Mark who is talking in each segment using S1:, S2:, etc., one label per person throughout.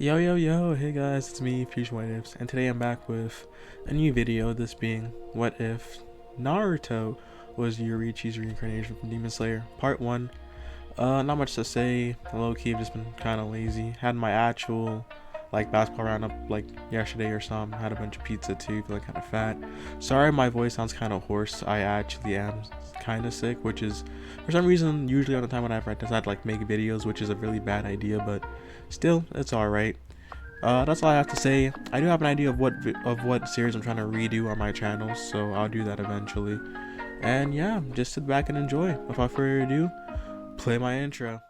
S1: Yo yo yo, hey guys, it's me, Future What Ifs, and today I'm back with a new video, this being What If Naruto was Yoriichi's reincarnation from Demon Slayer, part 1. Not much to say, low-key I've just been kinda lazy. Had my actual basketball roundup yesterday or something, had a bunch of pizza too, feeling kinda fat. Sorry my voice sounds kinda hoarse, I actually am kinda sick, which is for some reason usually on the time when I decide to make videos, which is a really bad idea, but still it's alright. That's all I have to say. I do have an idea of what series I'm trying to redo on my channel, so I'll do that eventually. And yeah, just sit back and enjoy. Without further ado, play my intro.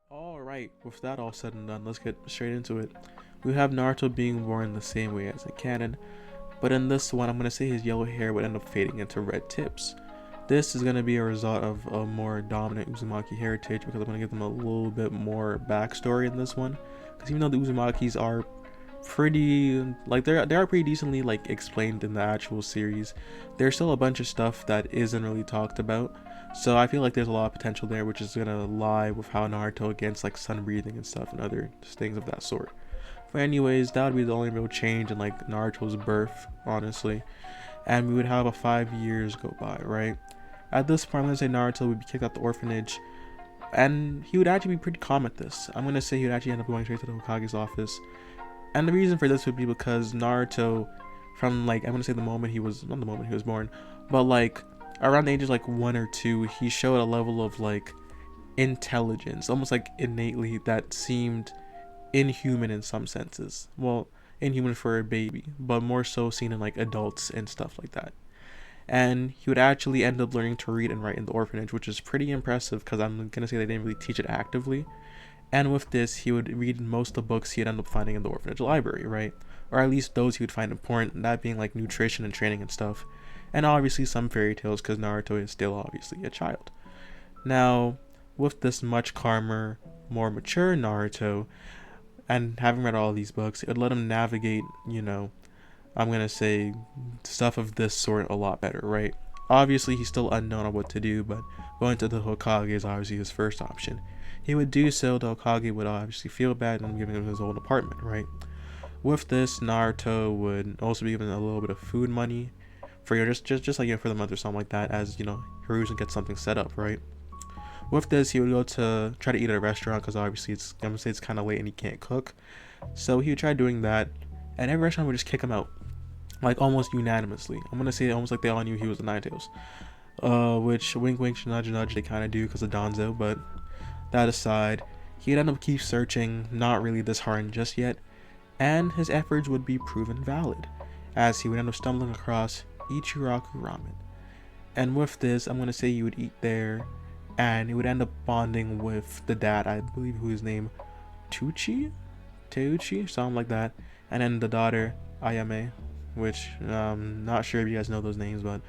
S1: Alright, with that all said and done, let's get straight into it. We have Naruto being born the same way as in canon, but in this one, I'm going to say his yellow hair would end up fading into red tips. This is going to be a result of a more dominant Uzumaki heritage because I'm going to give them a little bit more backstory in this one. Because even though the Uzumakis are pretty, they are pretty decently explained in the actual series, there's still a bunch of stuff that isn't really talked about. So I feel like there's a lot of potential there, which is gonna lie with how Naruto against sun breathing and stuff and other things of that sort. But anyways, that would be the only real change in Naruto's birth, honestly. And we would have 5 years go by, right? At this point, I'm gonna say Naruto would be kicked out the orphanage, and he would actually be pretty calm at this. I'm gonna say he would actually end up going straight to the Hokage's office. And the reason for this would be because Naruto, from I'm gonna say the moment he was, not the moment he was born, but around the ages 1 or 2, he showed a level of intelligence, almost innately, that seemed inhuman in some senses. Well, inhuman for a baby, but more so seen in adults and stuff like that. And he would actually end up learning to read and write in the orphanage, which is pretty impressive because I'm gonna say they didn't really teach it actively. And with this, he would read most of the books he'd end up finding in the orphanage library, right? Or at least those he would find important, that being nutrition and training and stuff. And obviously some fairy tales, because Naruto is still obviously a child. Now, with this much calmer, more mature Naruto, and having read all these books, it would let him navigate, I'm gonna say, stuff of this sort a lot better, right? Obviously, he's still unknown on what to do, but going to the Hokage is obviously his first option. He would do so, the Hokage would obviously feel bad and giving him his own apartment, right? With this, Naruto would also be given a little bit of food money for just for the month or something like that, as Hiruzen gets something set up, right? With this, he would go to try to eat at a restaurant because obviously I'm gonna say it's kind of late and he can't cook, so he would try doing that, and every restaurant would just kick him out, almost unanimously. I'm gonna say almost they all knew he was the Ninetales, which wink wink nudge nudge they kind of do because of Danzo, but that aside, he'd end up keep searching, not really disheartened just yet, and his efforts would be proven valid, as he would end up stumbling across Ichiraku ramen. And with this, I'm going to say he would eat there, and he would end up bonding with the dad, I believe whose name, Teuchi, something like that, and then the daughter, Ayame, which not sure if you guys know those names, but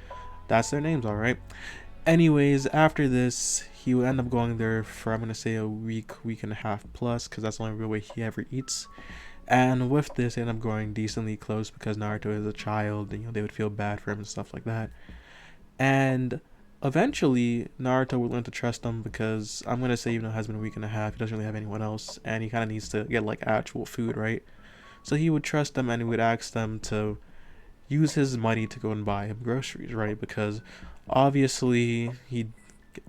S1: that's their names, alright. Anyways, after this, he would end up going there for, I'm going to say, a week and a half plus, because that's the only real way he ever eats. And with this, they end up growing decently close because Naruto is a child, and they would feel bad for him and stuff like that. And eventually, Naruto would learn to trust him because I'm going to say, even though it has been a week and a half, he doesn't really have anyone else, and he kind of needs to get actual food, right? So he would trust them, and he would ask them to use his money to go and buy him groceries, right? Because obviously he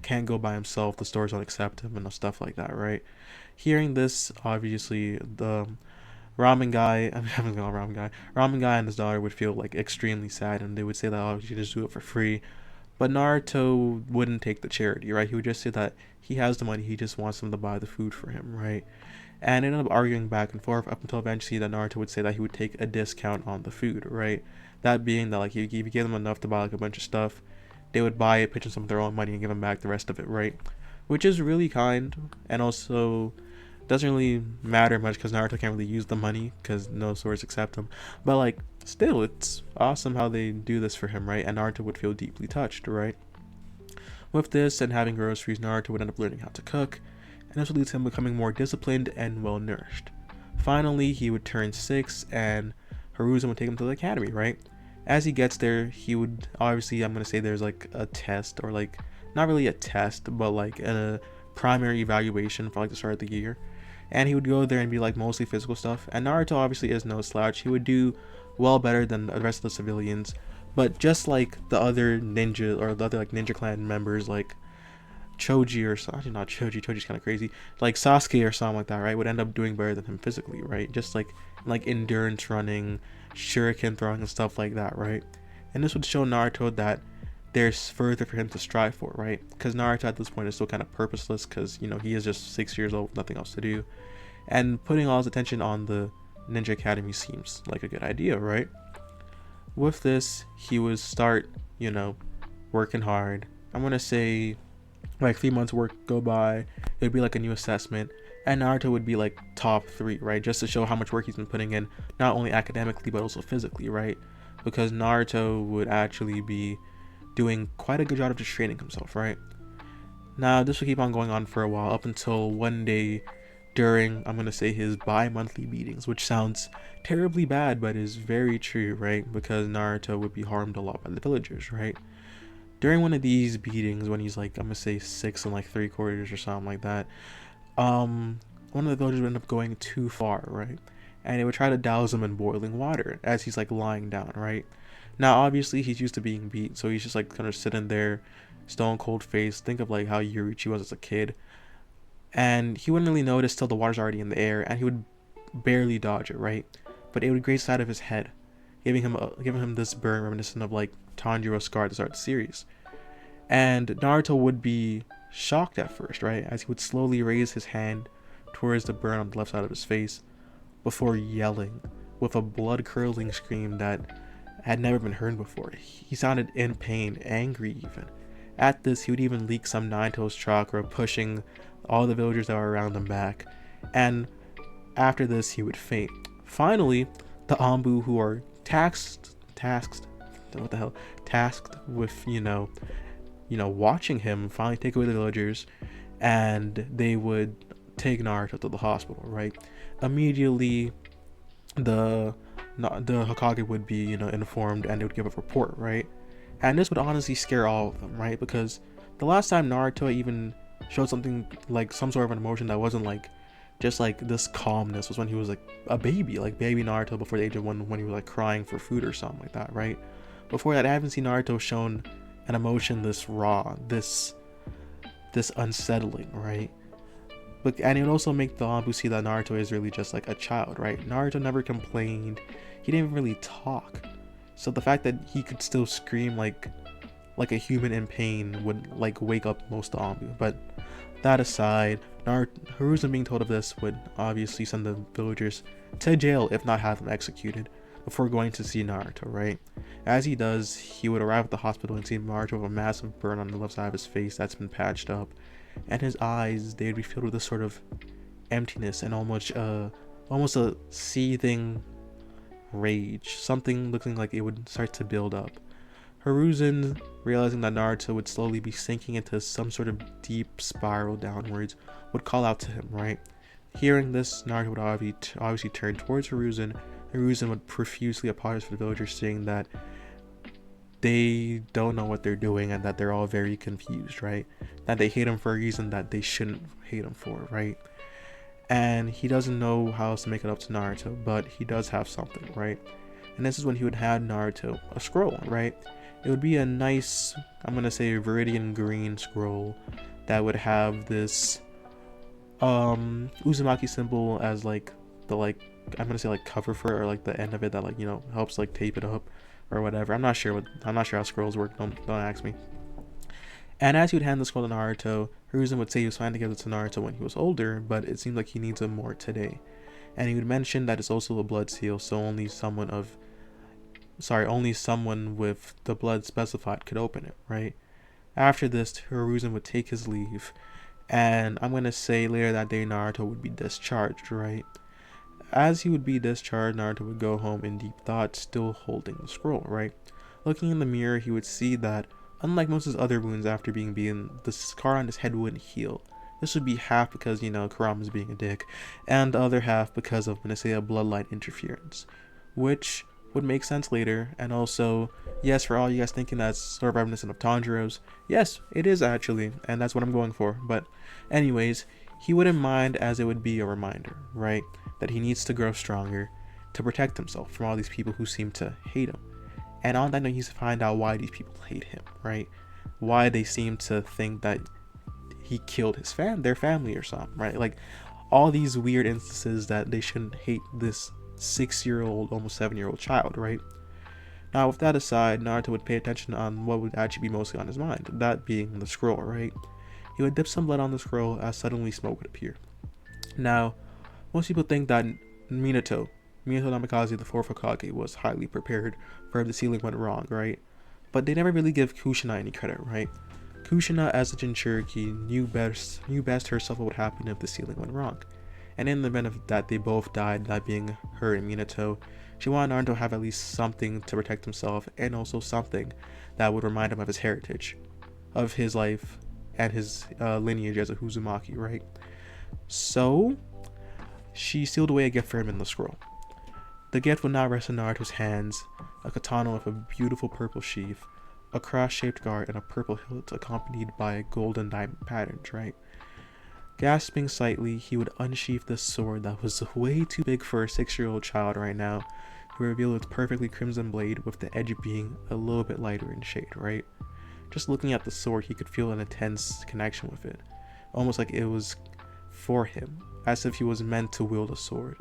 S1: can't go by himself, the stores don't accept him and stuff like that, right? Hearing this, obviously the ramen guy and his daughter would feel extremely sad, and they would say that, oh, you should just do it for free. But Naruto wouldn't take the charity, right? He would just say that he has the money, he just wants them to buy the food for him, right? And ended up arguing back and forth up until eventually that Naruto would say that he would take a discount on the food, right? That being that if you give them enough to buy a bunch of stuff, they would buy it, pitch in some of their own money, and give him back the rest of it, right? Which is really kind, and also Doesn't really matter much because Naruto can't really use the money because no swords accept him. But like, still, it's awesome how they do this for him, right? And Naruto would feel deeply touched, right? With this and having groceries, Naruto would end up learning how to cook, and this would lead to him becoming more disciplined and well nourished. Finally, he would turn 6, and Hiruzen would take him to the academy, right? As he gets there, he would obviously, I'm gonna say there's like a test, or like not really a test, but like a primary evaluation for like the start of the year. And he would go there and be like mostly physical stuff. And Naruto obviously is no slouch. He would do well better than the rest of the civilians. But just like the other ninja or the other like ninja clan members, like Choji or actually not Choji, Choji's kind of crazy, like Sasuke or something like that, right, would end up doing better than him physically, right? Just like endurance running, shuriken throwing and stuff like that, right? And this would show Naruto that there's further for him to strive for, right? Because Naruto at this point is still kind of purposeless because, you know, he is just 6 years old with nothing else to do. And putting all his attention on the Ninja Academy seems like a good idea, right? With this, he would start, you know, working hard. I'm going to say like 3 months work go by, it would be like a new assessment, and Naruto would be like top 3, right? Just to show how much work he's been putting in, not only academically, but also physically, right? Because Naruto would actually be doing quite a good job of just training himself, right? Now, this will keep on going on for a while, up until one day during, I'm going to say, his bi-monthly meetings, which sounds terribly bad, but is very true, right? Because Naruto would be harmed a lot by the villagers, right? During one of these beatings, when he's like, I'm going to say 6 and like 3/4 or something like that, one of the villagers would end up going too far, right? And it would try to douse him in boiling water as he's like lying down, right? Now, obviously, he's used to being beat, so he's just like kind of sitting there, stone cold face. Think of like how Yoriichi was as a kid. And he wouldn't really notice till the water's already in the air, and he would barely dodge it, right? But it would graze the side of his head, giving him this burn reminiscent of like Tanjiro's scar at the start of the series. And Naruto would be shocked at first, right? As he would slowly raise his hand towards the burn on the left side of his face before yelling with a blood-curdling scream that had never been heard before. He sounded in pain, angry even. At this, he would even leak some Nine-Tails chakra, pushing all the villagers that were around him back. And after this, he would faint. Finally, the Anbu, who are tasked with, watching him, finally take away the villagers, and they would take Naruto to the hospital, right? Immediately, the Hokage would be, informed, and they would give a report, right? And this would honestly scare all of them, right? Because the last time Naruto even showed something like some sort of an emotion that wasn't like just like this calmness was when he was like a baby, like baby Naruto before the age of 1, when he was like crying for food or something like that, right? Before that, I haven't seen Naruto shown an emotion this raw, this unsettling, right? And it would also make the Anbu see that Naruto is really just like a child, right? Naruto never complained. He didn't even really talk. So the fact that he could still scream like a human in pain would like wake up most of the Anbu. But that aside, Hiruzen being told of this would obviously send the villagers to jail, if not have them executed, before going to see Naruto, right? As he does, he would arrive at the hospital and see Naruto with a massive burn on the left side of his face that's been patched up, and his eyes, they would be filled with this sort of emptiness and almost a seething rage, something looking like it would start to build up. Hiruzen, realizing that Naruto would slowly be sinking into some sort of deep spiral downwards, would call out to him, right? Hearing this, Naruto would obviously turn towards Hiruzen. Hiruzen would profusely apologize for the villagers, saying that they don't know what they're doing and that they're all very confused, right? That they hate him for a reason that they shouldn't hate him for, right? And he doesn't know how else to make it up to Naruto, but he does have something, right? And this is when he would hand Naruto a scroll, right? It would be a nice, I'm gonna say, viridian green scroll that would have this Uzumaki symbol as like the I'm gonna say like cover for it, or like the end of it that helps like tape it up or whatever. I'm not sure how scrolls work. Don't ask me. And as he would hand the scroll to Naruto, Hiruzen would say he was planning to give it to Naruto when he was older, but it seems like he needs it more today. And he would mention that it's also a blood seal, so only someone with the blood specified could open it, right? After this, Hiruzen would take his leave, And I'm gonna say later that day Naruto would be discharged, right? As he would be discharged, Naruto would go home in deep thought, still holding the scroll, right? Looking in the mirror, he would see that, unlike most of his other wounds after being beaten, the scar on his head wouldn't heal. This would be half because, Kurama's being a dick, and the other half because of, I'm gonna say, a bloodline interference. Which would make sense later, and also, yes, for all you guys thinking that's sort of reminiscent of Tanjiro's, yes, it is actually, and that's what I'm going for. But anyways, he wouldn't mind, as it would be a reminder, right, that he needs to grow stronger to protect himself from all these people who seem to hate him. And on that note, he needs to find out why these people hate him, right? Why they seem to think that he killed their family or something, right? Like all these weird instances that they shouldn't hate this 6-year-old, almost 7-year-old child, right? Now, with that aside, Naruto would pay attention on what would actually be mostly on his mind, that being the scroll, right? He would dip some blood on the scroll as suddenly smoke would appear. Now, most people think that Minato Namikaze, the fourth Hokage, was highly prepared for if the sealing went wrong, right? But they never really give Kushina any credit, right? Kushina, as a Jinchuriki, knew best herself what would happen if the sealing went wrong. And in the event of that they both died, that being her and Minato, she wanted Naruto to have at least something to protect himself, and also something that would remind him of his heritage, of his life, and his lineage as a Uzumaki, right? So, she sealed away a gift for him in the scroll. The gift would now rest in Naruto's hands, a katana with a beautiful purple sheath, a cross-shaped guard, and a purple hilt accompanied by a golden diamond patterns, right? Gasping slightly, he would unsheath this sword that was way too big for a 6-year-old child right now. He would reveal its perfectly crimson blade with the edge being a little bit lighter in shade, right? Just looking at the sword, he could feel an intense connection with it, almost like it was for him, as if he was meant to wield a sword.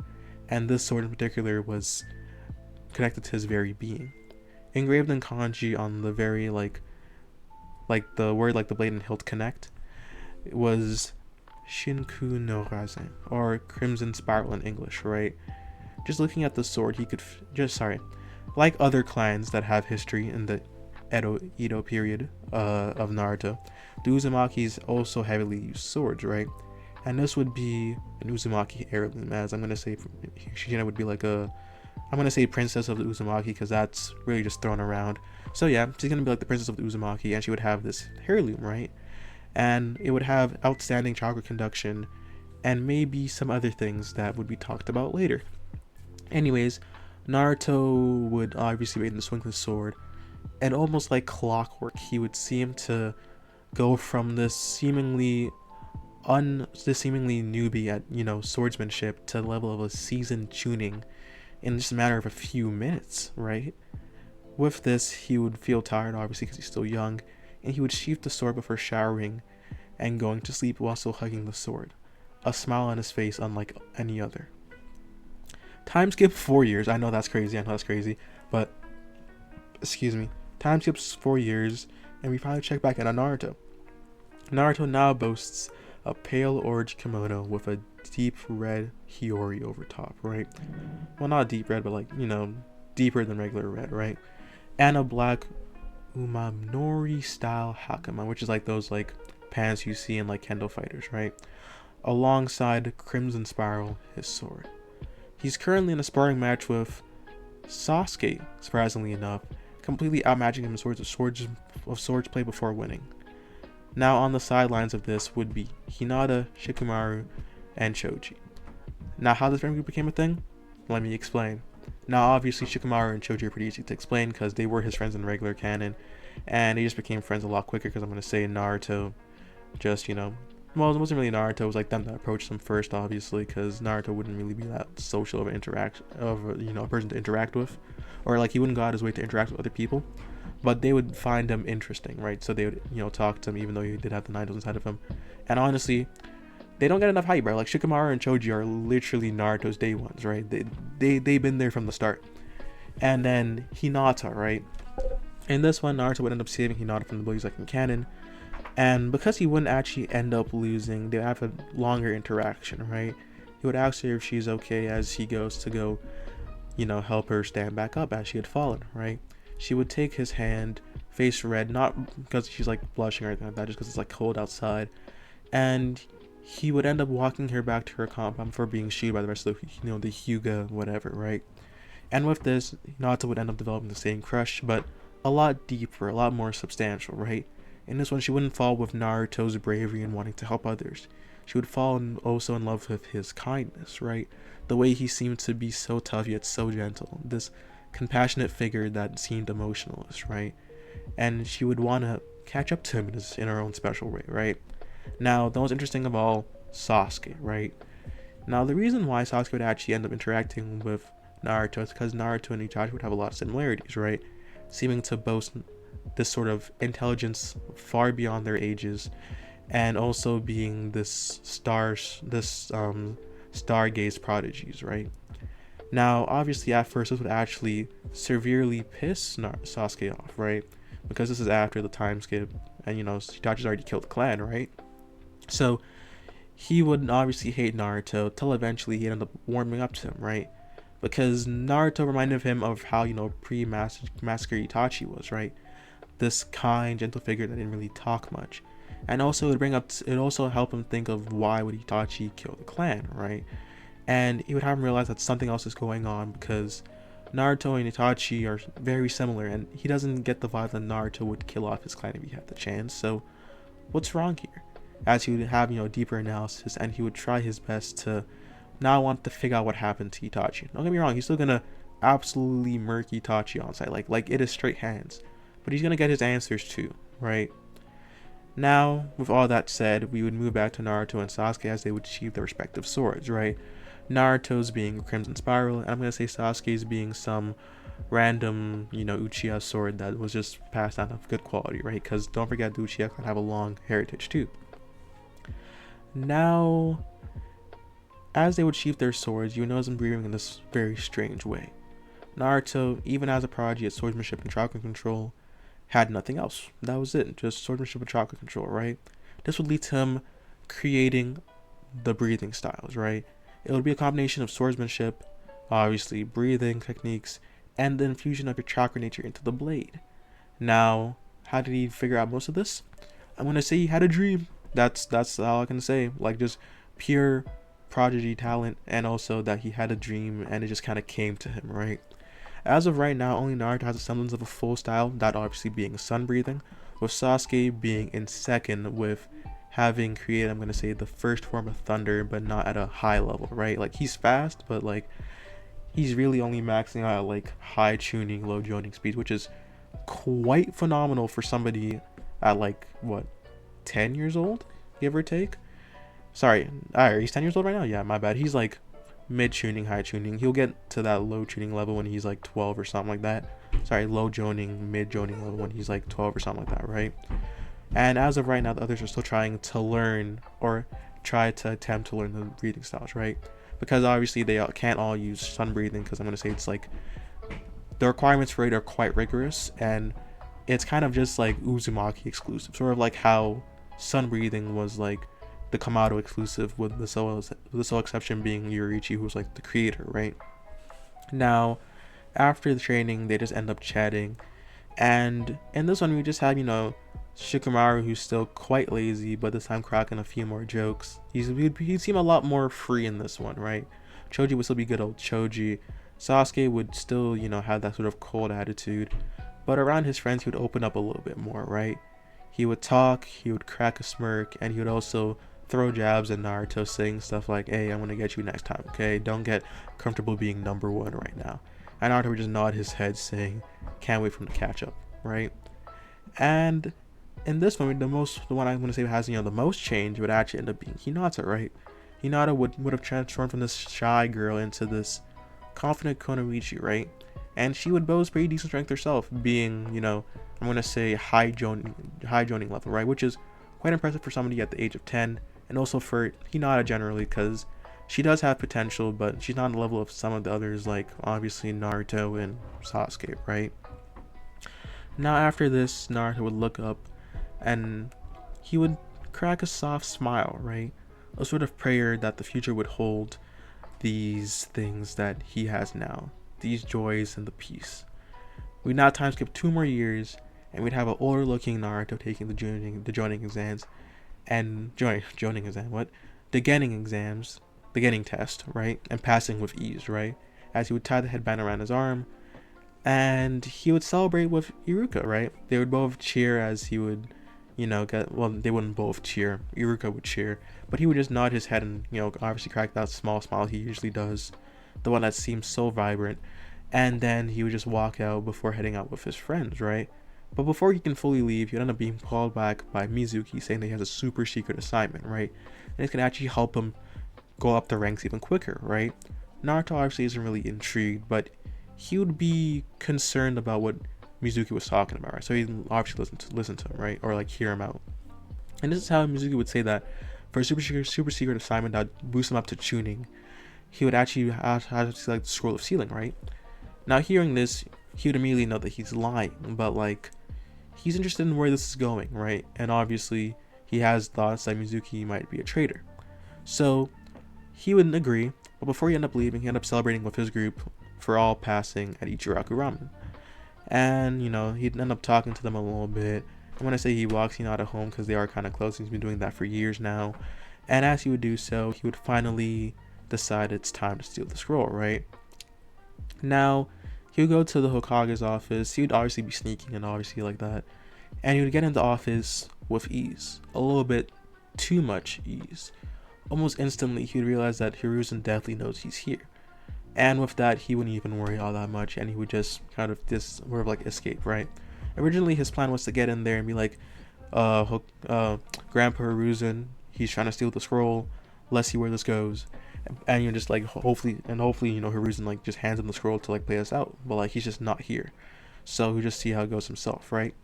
S1: And this sword in particular was connected to his very being. Engraved in kanji on the very like the word like the blade and hilt connect, it was Shinku no Rasen, or Crimson Spiral in English, right? Just looking at the sword, he could like other clans that have history in the Edo period of Naruto, the Uzumakis also heavily use swords, right? And this would be an Uzumaki heirloom, as I'm gonna say Shijina would be like I'm gonna say princess of the Uzumaki, because that's really just thrown around. So yeah, she's gonna be like the princess of the Uzumaki, and she would have this heirloom, right? And it would have outstanding chakra conduction, and maybe some other things that would be talked about later. Anyways, Naruto would obviously be able to swing his sword, and almost like clockwork, he would seem to go from this seemingly newbie at swordsmanship to the level of a seasoned tuning in just a matter of a few minutes, right? With this, he would feel tired, obviously, because he's still young, and he would sheath the sword before showering and going to sleep while still hugging the sword, a smile on his face unlike any other. Time skip 4 years. I know that's crazy, but excuse me. Time skips 4 years, and we finally check back in on Naruto. Naruto now boasts a pale orange kimono with a deep red hiyori over top, right? Well, not deep red, but deeper than regular red, right? And a black umamori style hakama, which is like those pants you see in kendo fighters, right? Alongside Crimson Spiral, his sword. He's currently in a sparring match with Sasuke, surprisingly enough, completely outmatching him in swords play before winning. Now on the sidelines of this would be Hinata, Shikamaru, and Choji. Now how this friend group became a thing? Let me explain. Now obviously Shikamaru and Choji are pretty easy to explain because they were his friends in regular canon, and they just became friends a lot quicker because I'm going to say Naruto just, well, it wasn't really Naruto, it was them that approached him first, obviously, because Naruto wouldn't really be that social of an a person to interact with, or he wouldn't go out his way to interact with other people, but they would find him interesting, right? So they would, talk to him even though he did have the Naruto inside of him. And honestly, they don't get enough hype, bro. Shikamaru and Choji are literally Naruto's day ones, right? They've been there from the start. And then Hinata, right? In this one, Naruto would end up saving Hinata from the bullies in canon. And because he wouldn't actually end up losing, they'd have a longer interaction, right? He would ask her if she's okay as he goes to go, help her stand back up as she had fallen, right? She would take his hand, face red, not because she's blushing or anything like that, just because it's cold outside. and he would end up walking her back to her compound for being shooed by the rest of the, the Hyuga, whatever, right? And with this, Naruto would end up developing the same crush, but a lot deeper, a lot more substantial, right? In this one, she wouldn't fall with Naruto's bravery and wanting to help others. She would fall also in love with his kindness, right? The way he seemed to be so tough yet so gentle. This compassionate figure that seemed emotionless, right? And she would want to catch up to him in her own special way, right? Now, the most interesting of all, Sasuke, right? Now, the reason why Sasuke would actually end up interacting with Naruto is because Naruto and Itachi would have a lot of similarities, right? Seeming to boast this sort of intelligence far beyond their ages, and also being this stargaze prodigies, right? Now, obviously, at first, this would actually severely piss Sasuke off, right? Because this is after the time skip, and Itachi's already killed the clan, right? So he would obviously hate Naruto till eventually he ended up warming up to him, right? Because Naruto reminded him of how pre-massacre Itachi was, right? This kind, gentle figure that didn't really talk much, and also it also help him think of why would Itachi kill the clan, right? And he would have him realize that something else is going on, because Naruto and Itachi are very similar, and he doesn't get the vibe that Naruto would kill off his clan if he had the chance. So what's wrong here? As he would have deeper analysis, and he would try his best to now want to figure out what happened to Itachi. Don't get me wrong, he's still gonna absolutely murk Itachi on site, like it is straight hands, but he's gonna get his answers too, right? Now, with all that said, we would move back to Naruto and Sasuke as they would achieve their respective swords, right? Naruto's being Crimson Spiral, and I'm gonna say Sasuke's being some random, Uchiha sword that was just passed down of good quality, right? Because don't forget, the Uchiha can have a long heritage too. Now, as they would sheath their swords, you would notice them breathing in this very strange way. Naruto, even as a prodigy at swordsmanship and chakra control, had nothing else. That was it, just swordsmanship and chakra control, right? This would lead to him creating the breathing styles, right? It would be a combination of swordsmanship, obviously breathing techniques, and the infusion of your chakra nature into the blade. Now, how did he figure out most of this? I'm gonna say he had a dream. That's all I can say. Like, just pure prodigy talent, and also that he had a dream and it just kind of came to him, right? As of right now, only Naruto has a semblance of a full style, that obviously being sun breathing, with Sasuke being in second with having created, I'm going to say, the first form of thunder, but not at a high level, right? Like, he's fast, but like he's really only maxing out at like high tuning, low joining speeds, which is quite phenomenal for somebody at like, what, 10 years old, give or take. Sorry, he's 10 years old right now? Yeah, my bad. He's like mid-tuning, high-tuning. He'll get to that low-tuning level when he's like 12 or something like that. Sorry, low-joining, mid-joining level when he's like 12 or something like that, right? And as of right now, the others are still trying to learn, or try to attempt to learn the breathing styles, right? Because obviously they can't all use sun breathing, because I'm going to say it's like the requirements for it are quite rigorous, and it's kind of just like Uzumaki exclusive, sort of like how sun breathing was like the Kamado exclusive, with the sole exception being Yoriichi, who's like the creator, right? Now, after the training, they just end up chatting, and in this one we just have Shikamaru, who's still quite lazy, but this time cracking a few more jokes. He'd seem a lot more free in this one, right? Choji would still be good old Choji. Sasuke would still, have that sort of cold attitude, but around his friends he would open up a little bit more, right? He would talk, he would crack a smirk, and he would also throw jabs at Naruto, saying stuff like, hey, I'm gonna get you next time, okay? Don't get comfortable being number one right now. And Naruto would just nod his head, saying, can't wait for him to catch up, right? And in this one, the one I'm gonna say has the most change would actually end up being Hinata, right? Hinata would have transformed from this shy girl into this confident Kunoichi, right? And she would boast pretty decent strength herself, being, I'm gonna say high joining level, right? Which is quite impressive for somebody at the age of 10, and also for Hinata generally, because she does have potential, but she's not on the level of some of the others, like obviously Naruto and Sasuke, right? Now after this, Naruto would look up, and he would crack a soft smile, right? A sort of prayer that the future would hold these things that he has now, these joys and the peace. We'd now time skip 2 more years, and we'd have an older looking Naruto taking the joining exams, and joining exam, what? The getting exams, the getting test, right? And passing with ease, right? As he would tie the headband around his arm, and he would celebrate with Iruka, right? They would both cheer as he would, get, well, they wouldn't both cheer. Iruka would cheer, but he would just nod his head and, obviously crack that small smile he usually does, the one that seems so vibrant. And then he would just walk out before heading out with his friends, right? But before he can fully leave, he would end up being called back by Mizuki, saying that he has a super secret assignment, right? And it's gonna actually help him go up the ranks even quicker, right? Naruto obviously isn't really intrigued, but he would be concerned about what Mizuki was talking about, right? So he obviously listen to him, right? Or like hear him out. And this is how Mizuki would say that for a super secret assignment that boosts him up to tuning, he would actually have to select the scroll of sealing, right? Now hearing this, he would immediately know that he's lying, but like he's interested in where this is going, right? And obviously he has thoughts that Mizuki might be a traitor. So he wouldn't agree, but before he ended up leaving, he ended up celebrating with his group for all passing at Ichiraku Ramen. And, he'd end up talking to them a little bit. And when I say he walks, out of home because they are kind of close. He's been doing that for years now. And as he would do so, he would finally decide it's time to steal the scroll, right? Now, he would go to the Hokage's office. He would obviously be sneaking and obviously like that. And he would get into office with ease. A little bit too much ease. Almost instantly, he would realize that Hiruzen definitely knows he's here. And with that, he wouldn't even worry all that much, and he would just kind of escape, right? Originally, his plan was to get in there and be like, Grandpa Hiruzen, he's trying to steal the scroll. Let's see where this goes. And you're just like, hopefully, Hiruzen like just hands him the scroll to like play us out. But like, he's just not here. So he'll just see how it goes himself, right?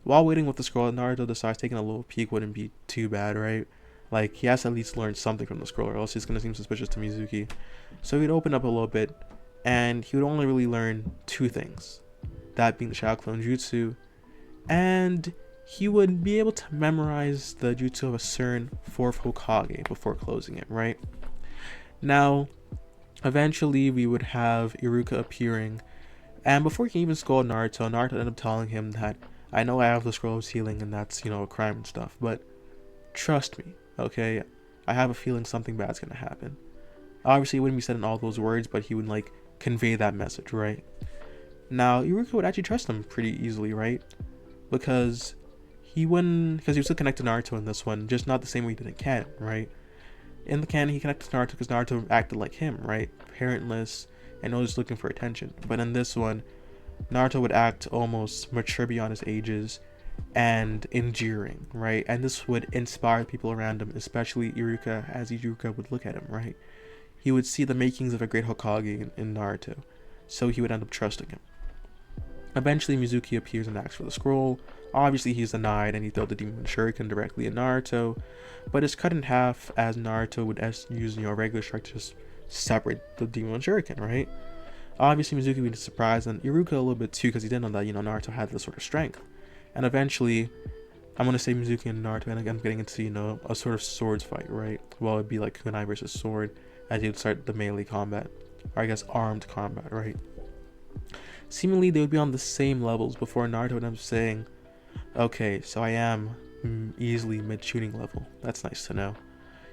S1: While waiting with the scroll, Naruto decides taking a little peek wouldn't be too bad, right? Like, he has to at least learn something from the scroll, or else he's going to seem suspicious to Mizuki. So he'd open up a little bit, and he would only really learn 2 things. That being the Shadow Clone Jutsu, and he would be able to memorize the jutsu of a certain 4th Hokage before closing it, right? Now, eventually we would have Iruka appearing, and before he can even scold Naruto ended up telling him that, I know I have the scroll of sealing, and that's, a crime and stuff, but trust me. Okay, I have a feeling something bad's gonna happen. Obviously, it wouldn't be said in all those words, but he would like convey that message, right? Now, Iruka would actually trust him pretty easily, right? Because he was still connected to Naruto in this one, just not the same way he did in canon, right? In the canon, he connected to Naruto because Naruto acted like him, right? Parentless and always looking for attention. But in this one, Naruto would act almost mature beyond his ages and enduring, right? And this would inspire people around him, especially Iruka, as Iruka would look at him, right? He would see the makings of a great Hokage in Naruto, so he would end up trusting him. Eventually, Mizuki appears and asks for the scroll. Obviously, he's denied, and he throws the Demon Shuriken directly at Naruto, but it's cut in half as Naruto would use, a regular strike to just separate the Demon Shuriken, right? Obviously, Mizuki would be surprised, and Iruka a little bit too, because he didn't know that, Naruto had this sort of strength. And eventually, I'm going to say Mizuki and Naruto, and again, getting into, a sort of swords fight, right? Well, it'd be like kunai versus sword, as he would start the melee combat, or I guess armed combat, right? Seemingly, they would be on the same levels before Naruto would end up saying, okay, so I am easily mid-tuning level. That's nice to know.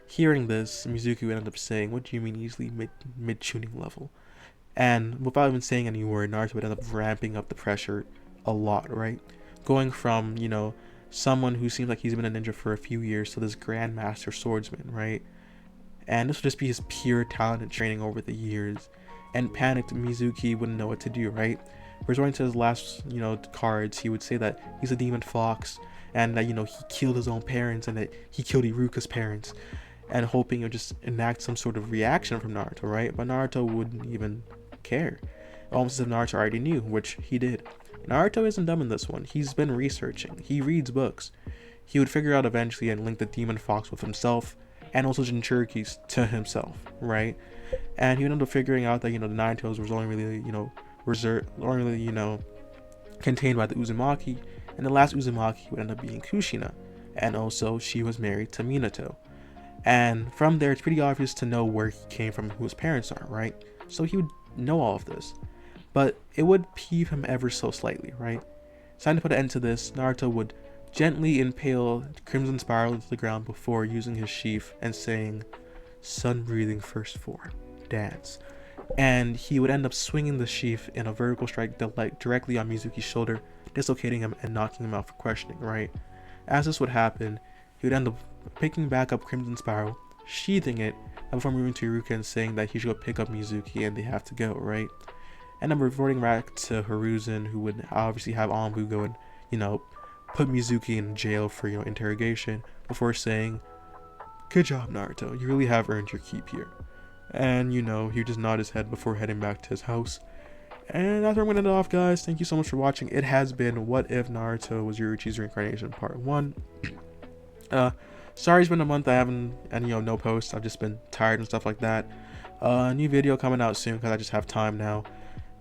S1: Hearing this, Mizuki would end up saying, what do you mean easily mid-tuning level? And without even saying any word, Naruto would end up ramping up the pressure a lot, right? Going from, someone who seems like he's been a ninja for a few years to this grandmaster swordsman, right? And this would just be his pure talent and training over the years. And panicked Mizuki wouldn't know what to do, right? Resorting to his last, cards, he would say that he's a demon fox, and that, he killed his own parents, and that he killed Iruka's parents, and hoping it would just enact some sort of reaction from Naruto, right? But Naruto wouldn't even care. Almost as if Naruto already knew, which he did. Naruto isn't dumb in this one. He's been researching. He reads books. He would figure out eventually and link the demon fox with himself, and also Jinchuriki's to himself, right? And he would end up figuring out that, the Nine Tails was only really, contained by the Uzumaki, and the last Uzumaki would end up being Kushina, and also she was married to Minato. And from there, it's pretty obvious to know where he came from and who his parents are, right? So he would know all of this. But it would peeve him ever so slightly, right? It's time to put an end to this. Naruto would gently impale Crimson Spiral into the ground before using his sheath and saying, "Sun breathing first form, dance." And he would end up swinging the sheath in a vertical strike directly on Mizuki's shoulder, dislocating him and knocking him out for questioning, right? As this would happen, he would end up picking back up Crimson Spiral, sheathing it, and before moving to Iruka and saying that he should go pick up Mizuki and they have to go, right? And then reverting back to Hiruzen, who would obviously have Anbu go and, put Mizuki in jail for, interrogation, before saying, "Good job, Naruto, you really have earned your keep here." And, he would just nod his head before heading back to his house. And that's where I'm going to end it off, guys. Thank you so much for watching. It has been What If Naruto Was Yoriichi's Reincarnation Part 1. Sorry it's been a month I haven't, and no posts. I've just been tired and stuff like that. New video coming out soon because I just have time now.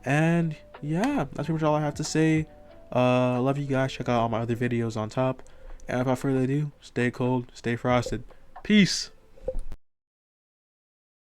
S1: And yeah, that's pretty much all I have to say. Love you guys. Check out all my other videos on top. And without further ado, stay cold, stay frosted. Peace.